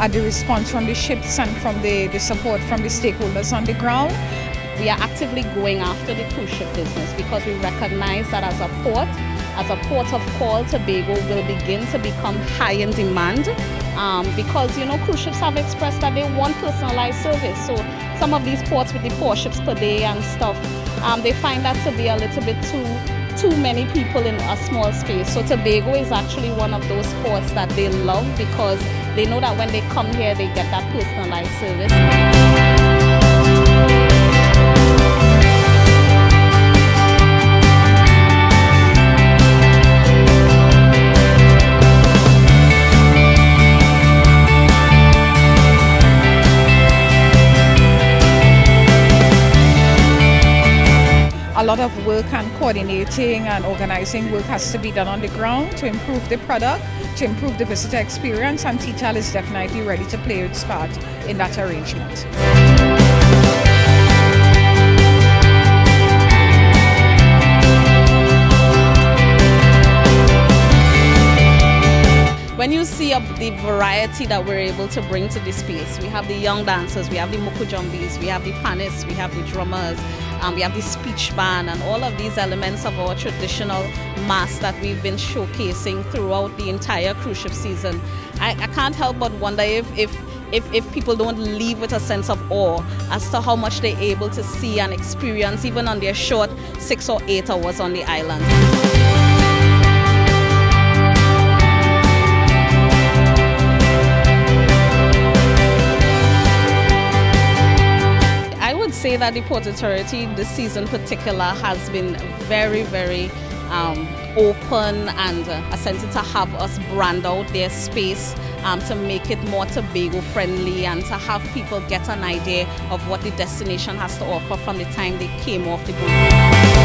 at the response from the ships and from the support from the stakeholders on the ground. We are actively going after the cruise ship business because we recognize that as a port of call, Tobago will begin to become high in demand because, cruise ships have expressed that they want personalized service. So some of these ports with the 4 ships per day and stuff, they find that to be a little bit too many people in a small space. So Tobago is actually one of those ports that they love because they know that when they come here, they get that personalized service. A lot of work and coordinating and organizing work has to be done on the ground to improve the product, to improve the visitor experience, and TTAL is definitely ready to play its part in that arrangement. When you see the variety that we're able to bring to this space, we have the young dancers, we have the mukujumbis, we have the panists, we have the drummers, we have the speech band, and all of these elements of our traditional mass that we've been showcasing throughout the entire cruise ship season. I can't help but wonder if people don't leave with a sense of awe as to how much they're able to see and experience even on their short 6 or 8 hours on the island. Say that the Port Authority this season particular has been very, very open and attempted to have us brand out their space to make it more Tobago friendly and to have people get an idea of what the destination has to offer from the time they came off the boat.